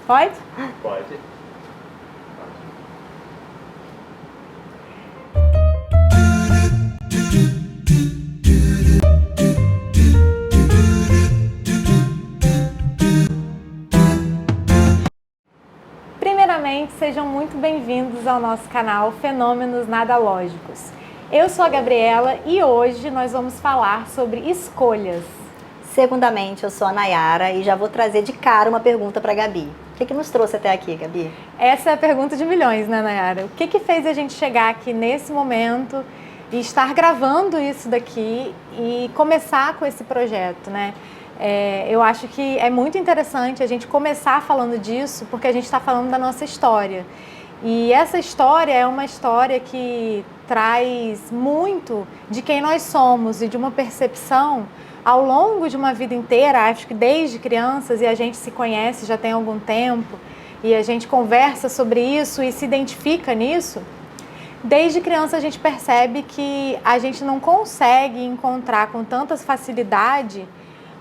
Pode? Pode. Primeiramente, sejam muito bem-vindos ao nosso canal Fenômenos Nadalógicos. Eu sou a Gabriela e hoje nós vamos falar sobre escolhas. Segundamente, eu sou a Nayara e já vou trazer de cara uma pergunta para a Gabi. O que nos trouxe até aqui, Gabi? Essa é a pergunta de milhões, né, Nayara? O que fez a gente chegar aqui nesse momento e estar gravando isso daqui e começar com esse projeto, né? Eu acho que é muito interessante a gente começar falando disso porque a gente está falando da nossa história. E essa história é uma história que traz muito de quem nós somos e de uma percepção ao longo de uma vida inteira, acho que desde crianças, e a gente se conhece já tem algum tempo, e a gente conversa sobre isso e se identifica nisso. Desde criança a gente percebe que a gente não consegue encontrar com tanta facilidade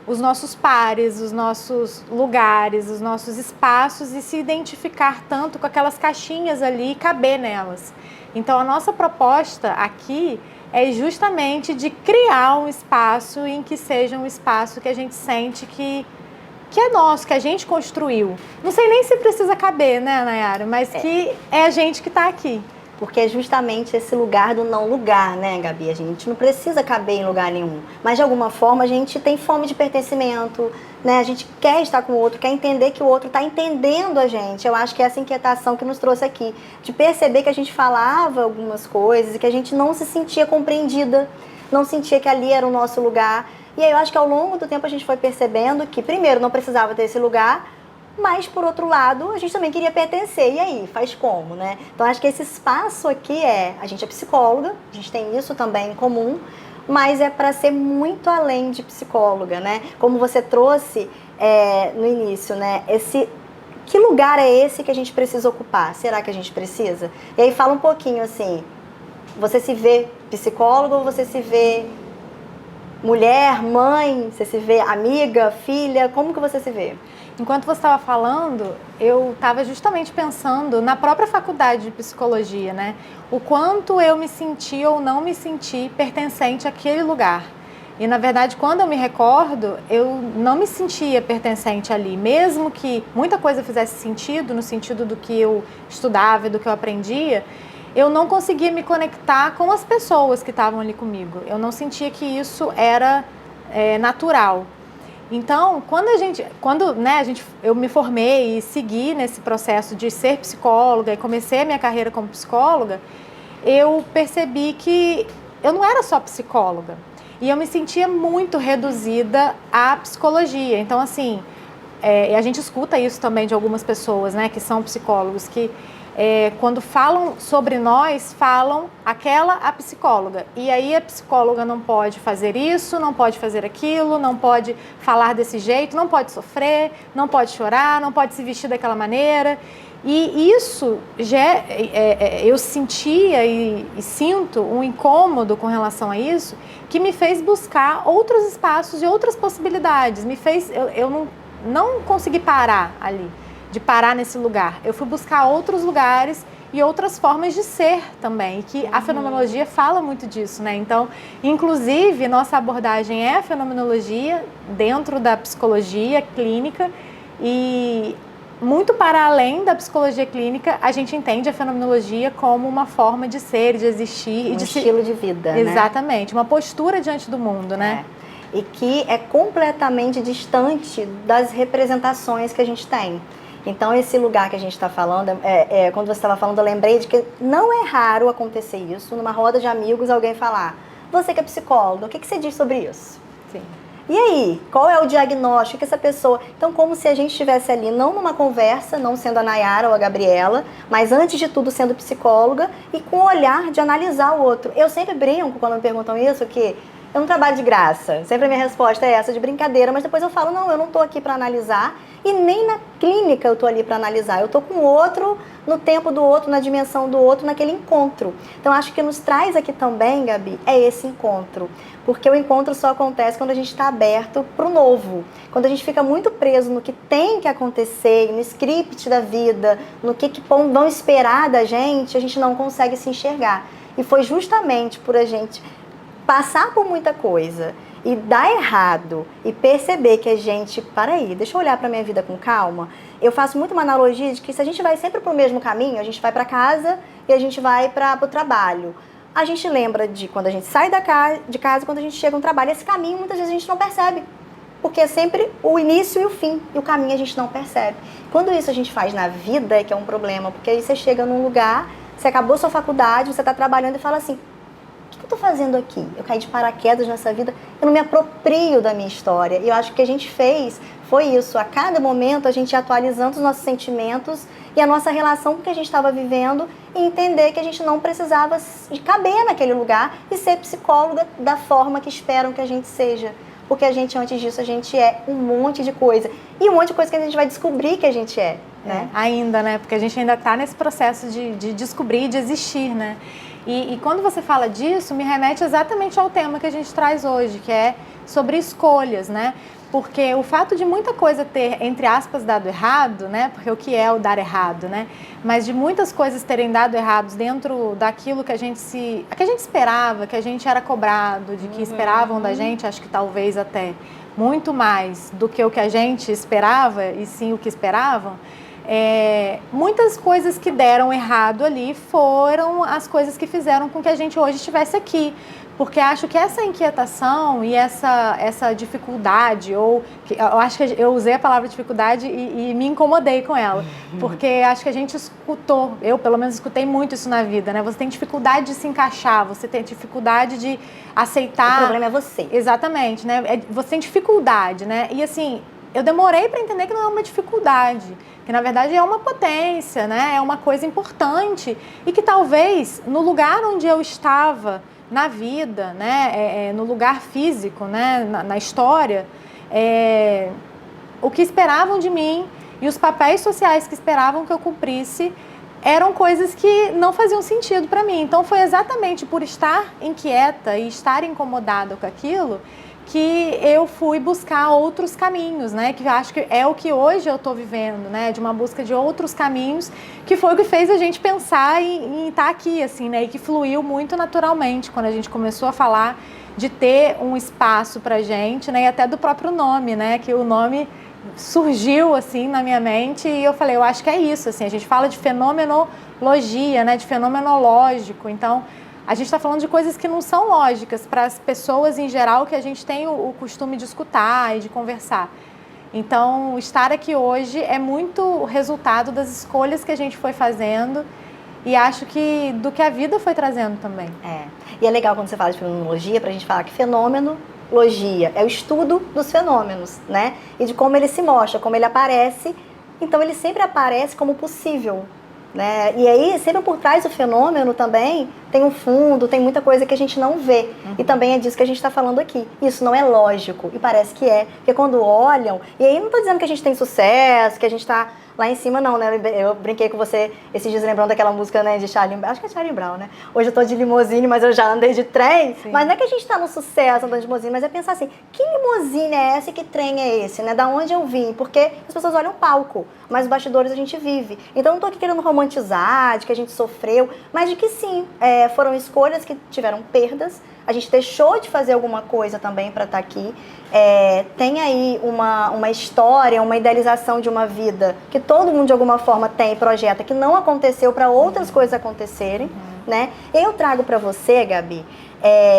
os nossos pares, os nossos lugares, os nossos espaços e se identificar tanto com aquelas caixinhas ali e caber nelas. Então a nossa proposta aqui é justamente de criar um espaço em que seja um espaço que a gente sente que é nosso, que a gente construiu. Não sei nem se precisa caber, né, Nayara? Mas que é a gente que está aqui. Porque é justamente esse lugar do não lugar, né, Gabi? A gente não precisa caber em lugar nenhum. Mas, de alguma forma, a gente tem fome de pertencimento, né? A gente quer estar com o outro, quer entender que o outro está entendendo a gente. Eu acho que é essa inquietação que nos trouxe aqui. De perceber que a gente falava algumas coisas e que a gente não se sentia compreendida, não sentia que ali era o nosso lugar. E aí eu acho que ao longo do tempo a gente foi percebendo que, primeiro, não precisava ter esse lugar, mas, por outro lado, a gente também queria pertencer. E aí, faz como, né? Então, acho que esse espaço aqui a gente é psicóloga, a gente tem isso também em comum, mas é para ser muito além de psicóloga, né? Como você trouxe no início, né? Que lugar é esse que a gente precisa ocupar? Será que a gente precisa? E aí, fala um pouquinho assim, você se vê psicóloga ou você se vê mulher, mãe? Você se vê amiga, filha? Como que você se vê? Enquanto você estava falando, eu estava justamente pensando na própria faculdade de psicologia, né? O quanto eu me senti ou não me senti pertencente àquele lugar. E, na verdade, quando eu me recordo, eu não me sentia pertencente ali. Mesmo que muita coisa fizesse sentido, no sentido do que eu estudava e do que eu aprendia, eu não conseguia me conectar com as pessoas que estavam ali comigo. Eu não sentia que isso era natural. Então, eu me formei e segui nesse processo de ser psicóloga e comecei a minha carreira como psicóloga, eu percebi que eu não era só psicóloga e eu me sentia muito reduzida à psicologia. Então, assim, a gente escuta isso também de algumas pessoas, né, que são psicólogos, que quando falam sobre nós, falam a psicóloga. E aí a psicóloga não pode fazer isso, não pode fazer aquilo, não pode falar desse jeito, não pode sofrer, não pode chorar, não pode se vestir daquela maneira. E isso eu sentia e sinto um incômodo com relação a isso, que me fez buscar outros espaços e outras possibilidades. Eu não consegui parar ali, de parar nesse lugar. Eu fui buscar outros lugares e outras formas de ser também, e que a fenomenologia fala muito disso, né? Então, inclusive, nossa abordagem é a fenomenologia dentro da psicologia clínica e muito para além da psicologia clínica, a gente entende a fenomenologia como uma forma de ser, de existir. Um estilo de vida, né? Exatamente, uma postura diante do mundo, né? E que é completamente distante das representações que a gente tem. Então, esse lugar que a gente está falando, quando você estava falando, eu lembrei de que não é raro acontecer isso, numa roda de amigos, alguém falar, você que é psicóloga, o que você diz sobre isso? Sim. E aí, qual é o diagnóstico que essa pessoa... Então, como se a gente estivesse ali, não numa conversa, não sendo a Nayara ou a Gabriela, mas antes de tudo sendo psicóloga e com o olhar de analisar o outro. Eu sempre brinco quando me perguntam isso, que eu não trabalho de graça. Sempre a minha resposta é essa, de brincadeira, mas depois eu falo, não, eu não estou aqui para analisar e nem na clínica única eu tô ali para analisar. Eu tô com o outro, no tempo do outro, na dimensão do outro, naquele encontro. Então, acho que nos traz aqui também, Gabi, é esse encontro. Porque o encontro só acontece quando a gente está aberto para o novo. Quando a gente fica muito preso no que tem que acontecer, no script da vida, no que vão esperar da gente, a gente não consegue se enxergar. E foi justamente por a gente passar por muita coisa e dar errado e perceber que a gente, para aí, deixa eu olhar para minha vida com calma. Eu faço muito uma analogia de que se a gente vai sempre para o mesmo caminho, a gente vai para casa e a gente vai para o trabalho. A gente lembra de quando a gente sai de casa e quando a gente chega no trabalho. Esse caminho muitas vezes a gente não percebe, porque é sempre o início e o fim, e o caminho a gente não percebe. Quando isso a gente faz na vida é que é um problema, porque aí você chega num lugar, você acabou sua faculdade, você está trabalhando e fala assim, o que eu estou fazendo aqui? Eu caí de paraquedas nessa vida, eu não me aproprio da minha história. E eu acho que o que a gente fez foi isso, a cada momento a gente ia atualizando os nossos sentimentos e a nossa relação com o que a gente estava vivendo e entender que a gente não precisava de caber naquele lugar e ser psicóloga da forma que esperam que a gente seja. Porque a gente, antes disso, a gente é um monte de coisa. E um monte de coisa que a gente vai descobrir que a gente é, né? Ainda, né? Porque a gente ainda está nesse processo de descobrir, de existir, né? E quando você fala disso, me remete exatamente ao tema que a gente traz hoje, que é sobre escolhas, né? Porque o fato de muita coisa ter, entre aspas, dado errado, né? Porque o que é o dar errado, né? Mas de muitas coisas terem dado errados dentro daquilo que a gente esperava, que a gente era cobrado, de que esperavam da gente, acho que talvez até muito mais do que o que a gente esperava, e sim o que esperavam. Muitas coisas que deram errado ali foram as coisas que fizeram com que a gente hoje estivesse aqui. Porque acho que essa inquietação e essa dificuldade, eu acho que eu usei a palavra dificuldade e me incomodei com ela, porque acho que a gente escutou, eu pelo menos escutei muito isso na vida, né? Você tem dificuldade de se encaixar, você tem dificuldade de aceitar... O problema é você. Exatamente, né? Você tem dificuldade, né? E assim, eu demorei para entender que não é uma dificuldade, que na verdade é uma potência, né? É uma coisa importante e que talvez no lugar onde eu estava na vida, né, no lugar físico, né, na história, o que esperavam de mim e os papéis sociais que esperavam que eu cumprisse eram coisas que não faziam sentido para mim. Então foi exatamente por estar inquieta e estar incomodada com aquilo que eu fui buscar outros caminhos, né? Que eu acho que é o que hoje eu estou vivendo, né? De uma busca de outros caminhos, que foi o que fez a gente pensar em estar aqui, assim, né? E que fluiu muito naturalmente quando a gente começou a falar de ter um espaço pra gente, né? E até do próprio nome, né? Que o nome surgiu, assim, na minha mente e eu falei, eu acho que é isso, assim. A gente fala de fenomenologia, né? De fenomenológico, então... A gente está falando de coisas que não são lógicas para as pessoas em geral que a gente tem o costume de escutar e de conversar. Então, estar aqui hoje é muito resultado das escolhas que a gente foi fazendo e acho que do que a vida foi trazendo também. E é legal quando você fala de fenomenologia, para a gente falar que fenomenologia é o estudo dos fenômenos, né? E de como ele se mostra, como ele aparece. Então, ele sempre aparece como possível. Né? E aí, sempre por trás do fenômeno também tem um fundo, tem muita coisa que a gente não vê. E também é disso que a gente está falando aqui. Isso não é lógico, e parece que é. Porque quando olham, e aí não estou dizendo que a gente tem sucesso, que a gente está lá em cima, não, né? Eu brinquei com você esses dias lembrando daquela música, né, de Charlie Brown. Acho que é Charlie Brown, né? Hoje eu estou de limusine, mas eu já andei de trem. Sim. Mas não é que a gente está no sucesso andando de limusine, mas é pensar assim, que limusine é essa e que trem é esse, né? Da onde eu vim? Porque as pessoas olham o palco, mas os bastidores a gente vive. Então não estou aqui querendo romantizar, de que a gente sofreu, mas de que sim, foram escolhas que tiveram perdas. A gente deixou de fazer alguma coisa também para estar aqui. Tem aí uma história, uma idealização de uma vida que todo mundo de alguma forma tem e projeta, que não aconteceu para outras coisas acontecerem, né? Eu trago para você, Gabi,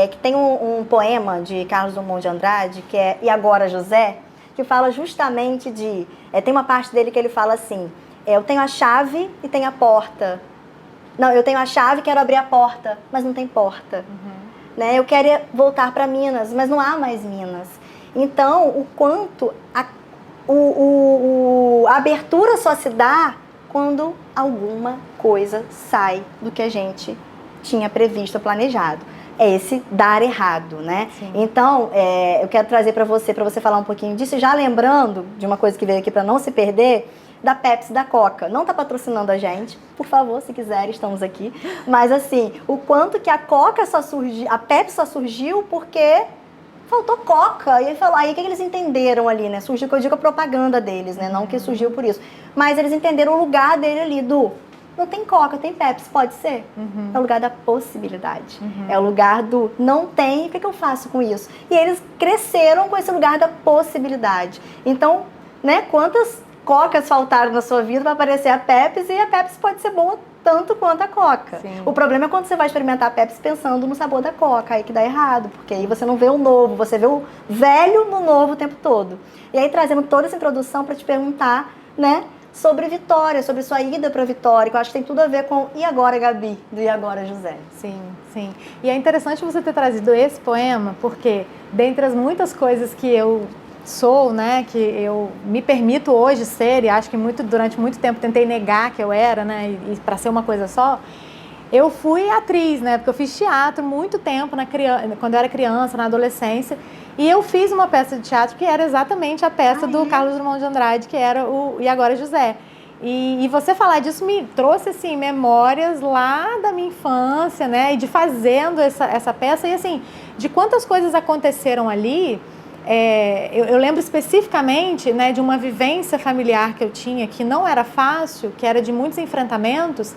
que tem um poema de Carlos Drummond de Andrade, que é E Agora, José?, que fala justamente de... tem uma parte dele que ele fala assim, eu tenho a chave e tenho a porta. Não, eu tenho a chave e quero abrir a porta, mas não tem porta. Né? Eu quero voltar para Minas, mas não há mais Minas. Então, o quanto a abertura só se dá quando alguma coisa sai do que a gente tinha previsto, planejado. É esse dar errado, né? Sim. Então, eu quero trazer para você falar um pouquinho disso, já lembrando de uma coisa que veio aqui para não se perder, da Pepsi e da Coca. Não tá patrocinando a gente, por favor, se quiser, estamos aqui. Mas assim, o quanto que a Coca só surgiu, a Pepsi só surgiu porque faltou Coca. E aí o que eles entenderam ali, né? Surgiu, que eu digo, a propaganda deles, né? Não que surgiu por isso. Mas eles entenderam o lugar dele ali, não tem Coca, tem Pepsi, pode ser? É o lugar da possibilidade. É o lugar do não tem, o que eu faço com isso? E eles cresceram com esse lugar da possibilidade. Então, né, quantas Cocas faltaram na sua vida para aparecer a Pepsi, e a Pepsi pode ser boa tanto quanto a Coca. Sim. O problema é quando você vai experimentar a Pepsi pensando no sabor da Coca, aí que dá errado, porque aí você não vê o novo, você vê o velho no novo o tempo todo. E aí, trazendo toda essa introdução para te perguntar, né, sobre Vitória, sobre sua ida para Vitória, que eu acho que tem tudo a ver com E Agora, Gabi, do E Agora, José. Sim, sim. E é interessante você ter trazido esse poema, porque dentre as muitas coisas que eu sou, né, que eu me permito hoje ser, e acho que durante muito tempo tentei negar que eu era, né, e para ser uma coisa só, eu fui atriz, né, porque eu fiz teatro muito tempo quando eu era criança, na adolescência, e eu fiz uma peça de teatro que era exatamente a peça do Carlos Drummond de Andrade, que era o E Agora, José. E você falar disso me trouxe, assim, memórias lá da minha infância, né, e de fazendo essa peça, e assim, de quantas coisas aconteceram ali. Eu lembro especificamente, né, de uma vivência familiar que eu tinha, que não era fácil, que era de muitos enfrentamentos,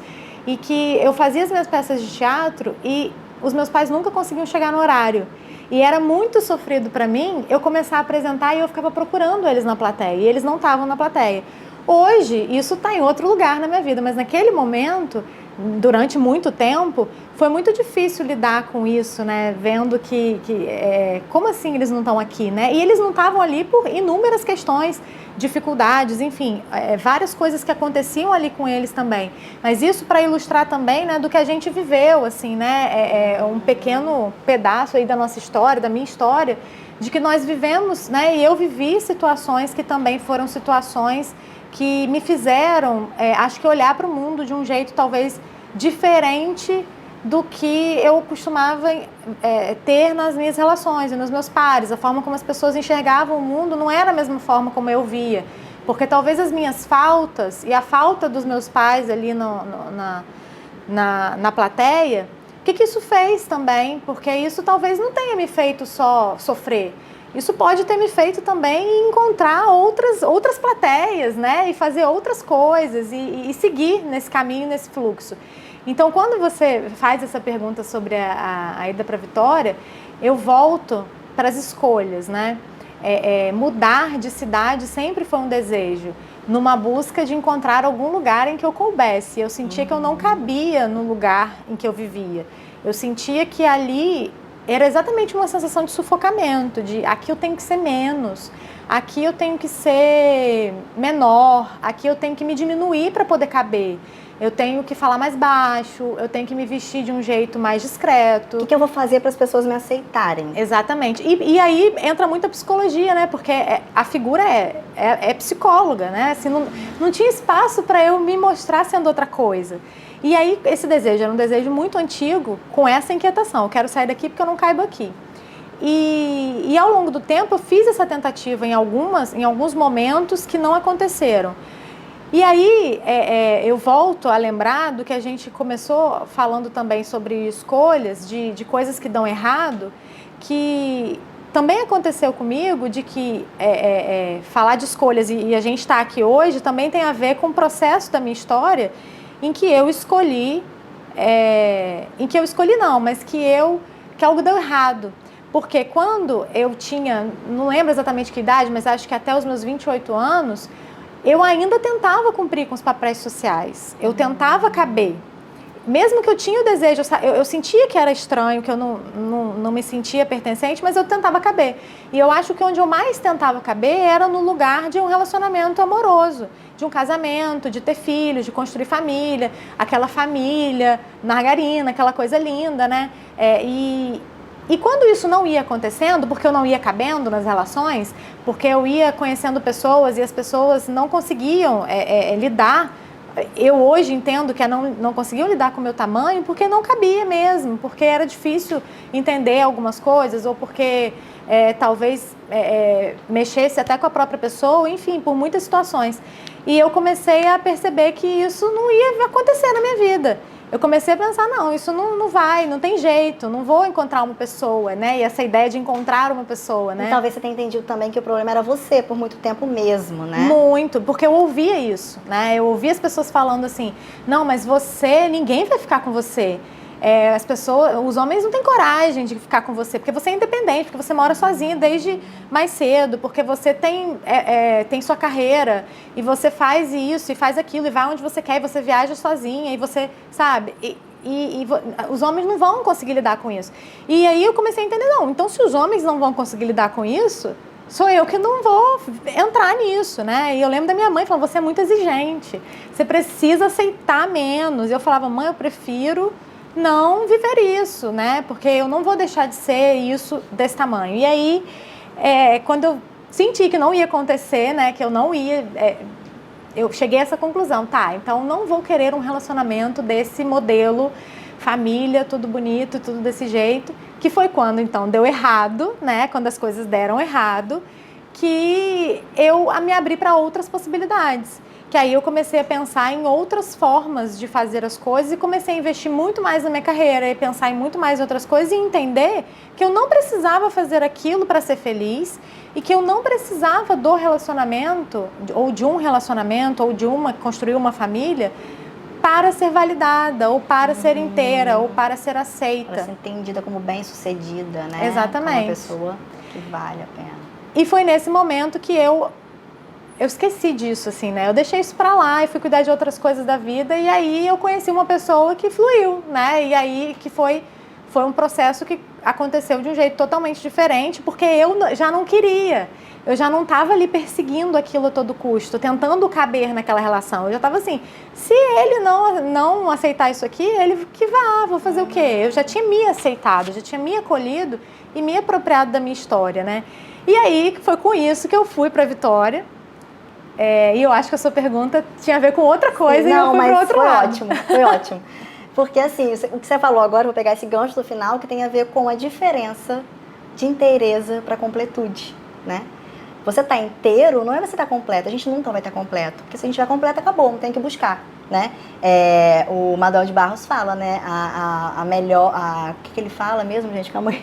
e que eu fazia as minhas peças de teatro e os meus pais nunca conseguiam chegar no horário. E era muito sofrido para mim eu começar a apresentar e eu ficava procurando eles na plateia, e eles não estavam na plateia. Hoje, isso está em outro lugar na minha vida, mas naquele momento, durante muito tempo, foi muito difícil lidar com isso, né? Vendo como assim eles não estão aqui, né? E eles não estavam ali por inúmeras questões, dificuldades, enfim, várias coisas que aconteciam ali com eles também. Mas isso para ilustrar também, né, do que a gente viveu, assim, né? Um pequeno pedaço aí da nossa história, da minha história, de que nós vivemos, né? E eu vivi situações que também foram situações que me fizeram, acho que olhar para o mundo de um jeito talvez diferente do que eu costumava ter nas minhas relações e nos meus pares. A forma como as pessoas enxergavam o mundo não era a mesma forma como eu via, porque talvez as minhas faltas e a falta dos meus pais ali na plateia, o que isso fez também? Porque isso talvez não tenha me feito só sofrer. Isso pode ter me feito também encontrar outras plateias, né? E fazer outras coisas e seguir nesse caminho, nesse fluxo. Então, quando você faz essa pergunta sobre a ida para Vitória, eu volto para as escolhas, né? Mudar de cidade sempre foi um desejo, numa busca de encontrar algum lugar em que eu coubesse. Eu sentia que eu não cabia no lugar em que eu vivia. Eu sentia que ali era exatamente uma sensação de sufocamento, de aqui eu tenho que ser menos, aqui eu tenho que ser menor, aqui eu tenho que me diminuir para poder caber. Eu tenho que falar mais baixo, eu tenho que me vestir de um jeito mais discreto. O que eu vou fazer para as pessoas me aceitarem? Exatamente. E aí entra muito a psicologia, né? Porque a figura é psicóloga, né? Assim, não tinha espaço para eu me mostrar sendo outra coisa. E aí esse desejo era um desejo muito antigo, com essa inquietação. Eu quero sair daqui porque eu não caibo aqui. E ao longo do tempo eu fiz essa tentativa em alguns momentos que não aconteceram. E aí eu volto a lembrar do que a gente começou falando também sobre escolhas, de coisas que dão errado, que também aconteceu comigo, de que falar de escolhas e a gente está aqui hoje também tem a ver com o processo da minha história, em que eu escolhi, mas que algo deu errado. Porque quando eu tinha, não lembro exatamente que idade, mas acho que até os meus 28 anos, eu ainda tentava cumprir com os papéis sociais, eu tentava caber. Mesmo que eu tinha o desejo, eu sentia que era estranho, que eu não me sentia pertencente, mas eu tentava caber. E eu acho que onde eu mais tentava caber era no lugar de um relacionamento amoroso, de um casamento, de ter filhos, de construir família, aquela família margarina, aquela coisa linda, né? E quando isso não ia acontecendo, porque eu não ia cabendo nas relações, porque eu ia conhecendo pessoas e as pessoas não conseguiam lidar eu hoje entendo que não conseguiam lidar com o meu tamanho porque não cabia mesmo, porque era difícil entender algumas coisas, ou porque talvez mexesse até com a própria pessoa, enfim, por muitas situações. E eu comecei a perceber que isso não ia acontecer na minha vida. Eu comecei a pensar, não, isso não vai, não tem jeito, não vou encontrar uma pessoa, né? E essa ideia de encontrar uma pessoa, né? E talvez você tenha entendido também que o problema era você por muito tempo mesmo, né? Muito, porque eu ouvia isso, né? Eu ouvia as pessoas falando assim, não, mas ninguém vai ficar com você. As pessoas, os homens não têm coragem de ficar com você, porque você é independente, porque você mora sozinha desde mais cedo, porque você tem sua carreira, e você faz isso, e faz aquilo, e vai onde você quer, e você viaja sozinha, e você, sabe, os homens não vão conseguir lidar com isso. E aí eu comecei a entender, não, então se os homens não vão conseguir lidar com isso, sou eu que não vou entrar nisso, né? E eu lembro da minha mãe falando, você é muito exigente, você precisa aceitar menos. E eu falava, mãe, eu prefiro não viver isso, né? Porque eu não vou deixar de ser isso desse tamanho. E aí, quando eu senti que não ia acontecer, né? Que eu não ia... eu cheguei a essa conclusão, tá? Então, não vou querer um relacionamento desse modelo, família, tudo bonito, tudo desse jeito. Que foi quando, então, deu errado, né? Quando as coisas deram errado, que eu me abri para outras possibilidades. Que aí eu comecei a pensar em outras formas de fazer as coisas e comecei a investir muito mais na minha carreira e pensar em muito mais outras coisas e entender que eu não precisava fazer aquilo para ser feliz e que eu não precisava do relacionamento, ou de um relacionamento, ou de construir uma família para ser validada, ou para ser inteira, ou para ser aceita. Para ser entendida como bem-sucedida, né? Exatamente. Como uma pessoa que vale a pena. E foi nesse momento que eu esqueci disso, assim, né? Eu deixei isso pra lá e fui cuidar de outras coisas da vida, e aí eu conheci uma pessoa que fluiu, né? E aí que foi um processo que aconteceu de um jeito totalmente diferente, porque eu já não queria. Eu já não estava ali perseguindo aquilo a todo custo, tentando caber naquela relação. Eu já estava assim, se ele não aceitar isso aqui, ele que vá, vou fazer o quê? Eu já tinha me aceitado, já tinha me acolhido e me apropriado da minha história, né? E aí foi com isso que eu fui para Vitória. E eu acho que a sua pergunta tinha a ver com outra coisa. Não, e eu fui para outro lado. Foi ótimo. Porque assim, o que você falou agora, eu vou pegar esse gancho do final, que tem a ver com a diferença de inteireza para completude, né? Você tá inteiro, não é você tá completo, a gente nunca vai estar completo, porque se a gente vai completo, acabou, não tem que buscar, né? O Manuel de Barros fala, né, o que ele fala mesmo, gente, calma aí.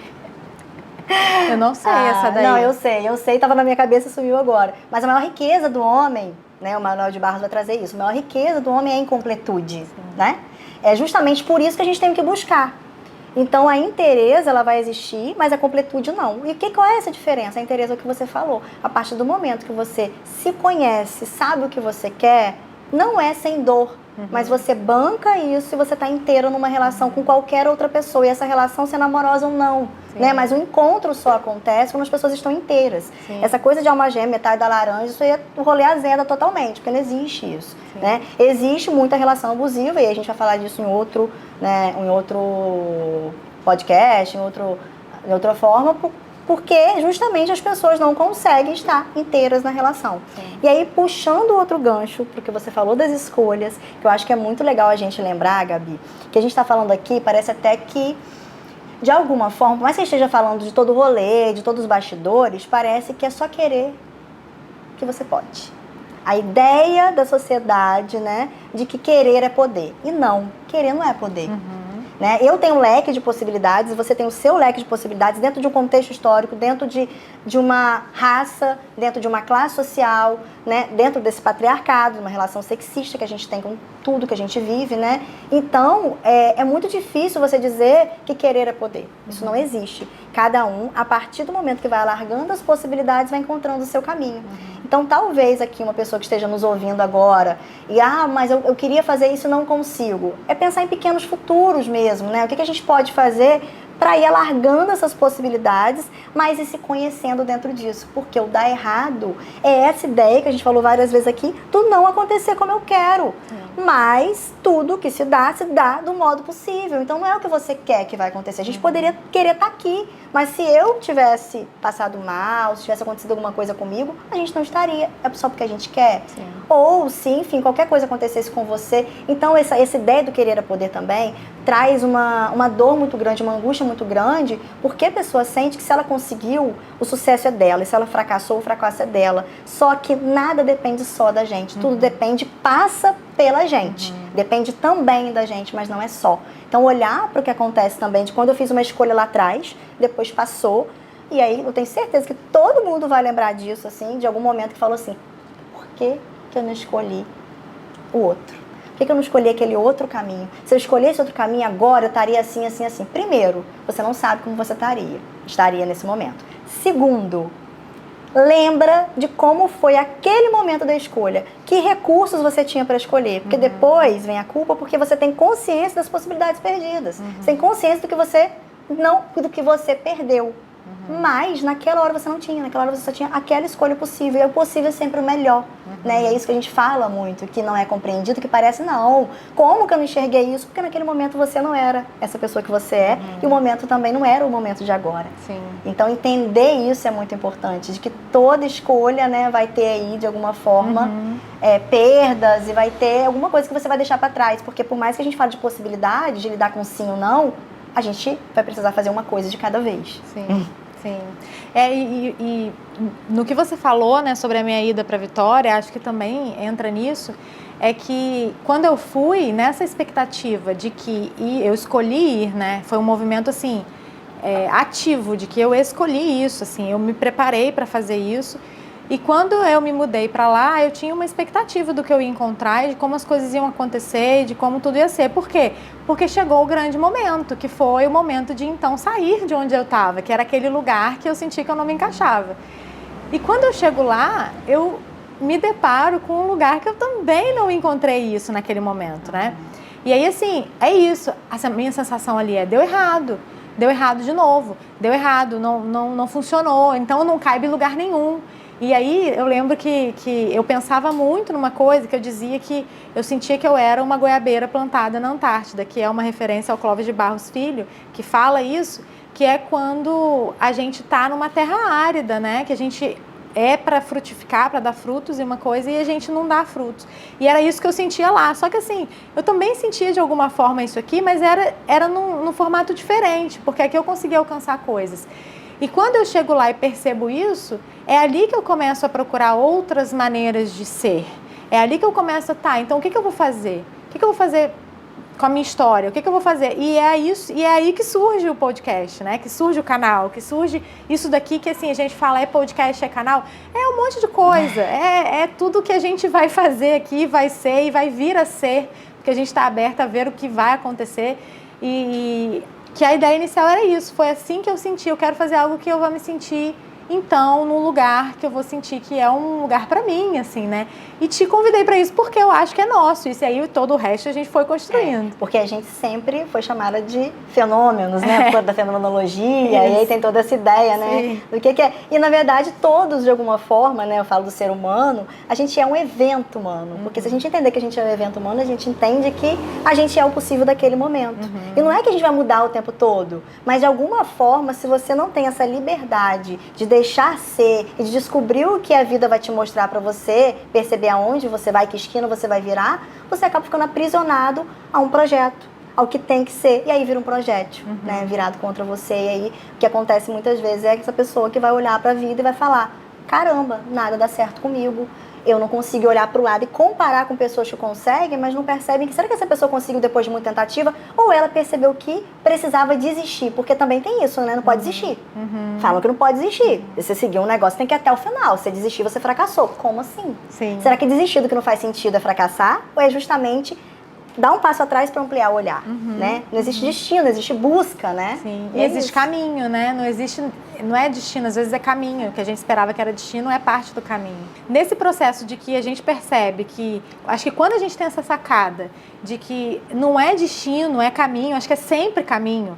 Eu não sei essa daí. Não, eu sei, tava na minha cabeça e sumiu agora. Mas a maior riqueza do homem, né, o Manuel de Barros vai trazer isso, a maior riqueza do homem é a incompletude, né? É justamente por isso que a gente tem que buscar. Então, a inteireza, ela vai existir, mas a completude não. E qual é essa diferença? A inteireza é o que você falou. A partir do momento que você se conhece, sabe o que você quer, não é sem dor. Mas você banca isso e você está inteiro numa relação com qualquer outra pessoa. E essa relação, se é amorosa ou não. Né? Mas o encontro só acontece quando as pessoas estão inteiras. Sim. Essa coisa de alma gêmea, metade da laranja, isso aí é o rolê azeda totalmente, porque não existe isso. Né? Existe muita relação abusiva, e a gente vai falar disso em outro, né, em outro podcast, em outra forma, porque justamente as pessoas não conseguem estar inteiras na relação. Sim. E aí, puxando outro gancho, porque você falou das escolhas, que eu acho que é muito legal a gente lembrar, Gabi, que a gente está falando aqui, parece até que, de alguma forma, por mais que você esteja falando de todo o rolê, de todos os bastidores, parece que é só querer que você pode. A ideia da sociedade, né, de que querer é poder. E não, querer não é poder. Né? Eu tenho um leque de possibilidades, você tem o seu leque de possibilidades dentro de um contexto histórico, dentro de uma raça, dentro de uma classe social, né? Dentro desse patriarcado, uma relação sexista que a gente tem com tudo que a gente vive, né? Então, é muito difícil você dizer que querer é poder. Isso não existe. Cada um, a partir do momento que vai alargando as possibilidades, vai encontrando o seu caminho. Então, talvez aqui uma pessoa que esteja nos ouvindo agora e, mas eu queria fazer isso e não consigo. É pensar em pequenos futuros mesmo, né? O que a gente pode fazer para ir alargando essas possibilidades, mas ir se conhecendo dentro disso. Porque o dar errado é essa ideia que a gente falou várias vezes aqui, do não acontecer como eu quero. Mas tudo que se dá do modo possível. Então não é o que você quer que vai acontecer. A gente poderia querer estar aqui, mas se eu tivesse passado mal, se tivesse acontecido alguma coisa comigo, a gente não estaria. É só porque a gente quer. Sim. Ou se, enfim, qualquer coisa acontecesse com você. Então essa ideia do querer a poder também traz uma dor muito grande, uma angústia muito grande, porque a pessoa sente que se ela conseguiu, o sucesso é dela, e se ela fracassou, o fracasso é dela. Só que nada depende só da gente, tudo depende, passa pela gente, depende também da gente, mas não é só. Então olhar para o que acontece também, de quando eu fiz uma escolha lá atrás, depois passou, e aí eu tenho certeza que todo mundo vai lembrar disso, assim, de algum momento que falou assim, por que eu não escolhi o outro? Por que eu não escolhi aquele outro caminho? Se eu escolhesse outro caminho agora, eu estaria assim, assim, assim. Primeiro, você não sabe como você estaria nesse momento. Segundo, lembra de como foi aquele momento da escolha. Que recursos você tinha para escolher. Porque depois vem a culpa porque você tem consciência das possibilidades perdidas. Você tem consciência do que você perdeu. Mas naquela hora você não tinha, naquela hora você só tinha aquela escolha possível, e o possível é sempre o melhor, né? E é isso que a gente fala muito, que não é compreendido, que parece, não, como que eu não enxerguei isso? Porque naquele momento você não era essa pessoa que você é, e o momento também não era o momento de agora. Sim. Então entender isso é muito importante, de que toda escolha, né, vai ter aí, de alguma forma, perdas, e vai ter alguma coisa que você vai deixar para trás, porque por mais que a gente fale de possibilidade, de lidar com sim ou não, a gente vai precisar fazer uma coisa de cada vez. Sim. Sim. E no que você falou, né, sobre a minha ida para Vitória, acho que também entra nisso, é que quando eu fui nessa expectativa de que eu escolhi ir, né, foi um movimento assim, ativo, de que eu escolhi isso, assim, eu me preparei para fazer isso. E quando eu me mudei para lá, eu tinha uma expectativa do que eu ia encontrar, de como as coisas iam acontecer, de como tudo ia ser. Por quê? Porque chegou o grande momento, que foi o momento de então sair de onde eu estava, que era aquele lugar que eu senti que eu não me encaixava. E quando eu chego lá, eu me deparo com um lugar que eu também não encontrei isso naquele momento, né? E aí, assim, é isso. A minha sensação ali deu errado de novo, deu errado, não funcionou, então não cabe em lugar nenhum. E aí eu lembro que eu pensava muito numa coisa que eu dizia que eu sentia que eu era uma goiabeira plantada na Antártida, que é uma referência ao Clóvis de Barros Filho, que fala isso, que é quando a gente está numa terra árida, né? Que a gente é para frutificar, para dar frutos e uma coisa, e a gente não dá frutos. E era isso que eu sentia lá. Só que assim, eu também sentia de alguma forma isso aqui, mas era num formato diferente, porque aqui eu conseguia alcançar coisas. E quando eu chego lá e percebo isso, é ali que eu começo a procurar outras maneiras de ser. É ali que eu começo então o que eu vou fazer? O que eu vou fazer com a minha história? O que eu vou fazer? E é aí que surge o podcast, né? Que surge o canal, que surge isso daqui que assim, a gente fala é podcast, é canal. É um monte de coisa. É tudo que a gente vai fazer aqui, vai ser e vai vir a ser, porque a gente está aberta a ver o que vai acontecer. E que a ideia inicial era isso, foi assim que eu senti, eu quero fazer algo que eu vou me sentir, então, num lugar que eu vou sentir que é um lugar pra mim, assim, né? E te convidei pra isso porque eu acho que é nosso, isso aí todo o resto a gente foi construindo. Porque a gente sempre foi chamada de fenômenos, né? Por da fenomenologia, e aí tem toda essa ideia, né? Sim. Do que é. E, na verdade, todos, de alguma forma, né? Eu falo do ser humano, a gente é um evento humano. Porque se a gente entender que a gente é um evento humano, a gente entende que a gente é o possível daquele momento. E não é que a gente vai mudar o tempo todo, mas, de alguma forma, se você não tem essa liberdade de deixar ser e de descobrir o que a vida vai te mostrar pra você, perceber aonde você vai, que esquina você vai virar, você acaba ficando aprisionado a um projeto, ao que tem que ser, e aí vira um projétil, né, virado contra você. E aí o que acontece muitas vezes é essa pessoa que vai olhar pra vida e vai falar, caramba, nada dá certo comigo, eu não consigo olhar para o lado e comparar com pessoas que conseguem, mas não percebem que será que essa pessoa conseguiu depois de muita tentativa, ou ela percebeu que precisava desistir, porque também tem isso, né? Não pode desistir. Falam que não pode desistir. Se você seguir um negócio, tem que ir até o final. Se desistir, você fracassou. Como assim? Sim. Será que desistir do que não faz sentido é fracassar? Ou é justamente dar um passo atrás para ampliar o olhar, né? Não existe destino, existe busca, né? Sim, e existe caminho, né? Não é destino, às vezes é caminho. O que a gente esperava que era destino é parte do caminho. Nesse processo de que a gente percebe que, acho que quando a gente tem essa sacada de que não é destino, é caminho, acho que é sempre caminho.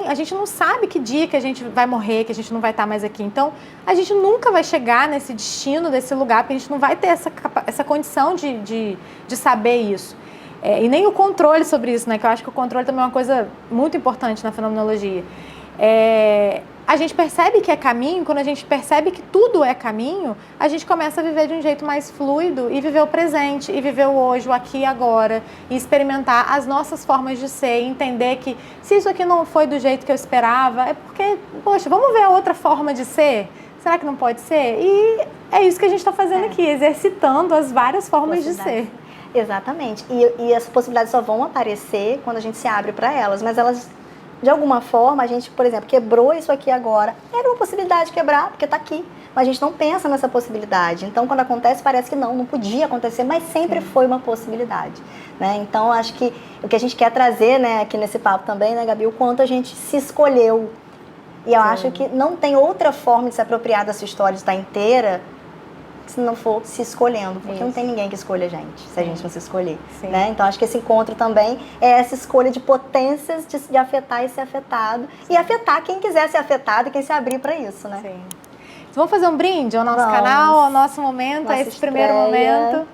A gente não sabe que dia que a gente vai morrer, que a gente não vai estar mais aqui. Então, a gente nunca vai chegar nesse destino, desse lugar, porque a gente não vai ter essa condição de saber isso. E nem o controle sobre isso, né? Que eu acho que o controle também é uma coisa muito importante na fenomenologia. A gente percebe que é caminho, quando a gente percebe que tudo é caminho, a gente começa a viver de um jeito mais fluido e viver o presente, e viver o hoje, o aqui e agora, e experimentar as nossas formas de ser, e entender que se isso aqui não foi do jeito que eu esperava, é porque, poxa, vamos ver a outra forma de ser? Será que não pode ser? E é isso que a gente está fazendo aqui, exercitando as várias formas de ser. Exatamente. E essas possibilidades só vão aparecer quando a gente se abre para elas, mas elas, de alguma forma, a gente, por exemplo, quebrou isso aqui agora. Era uma possibilidade de quebrar, porque está aqui. Mas a gente não pensa nessa possibilidade. Então, quando acontece, parece que não podia acontecer, mas sempre foi uma possibilidade. Né? Então, acho que o que a gente quer trazer, né, aqui nesse papo também, né, Gabi, o quanto a gente se escolheu. E eu acho que não tem outra forma de se apropriar dessa história de estar inteira se não for se escolhendo, porque não tem ninguém que escolha a gente, se a gente não se escolher, né? Então, acho que esse encontro também é essa escolha de potências de afetar e ser afetado, e afetar quem quiser ser afetado e quem se abrir para isso, né? Sim. Então, vamos fazer um brinde ao nosso canal, ao nosso momento, a esse primeiro momento.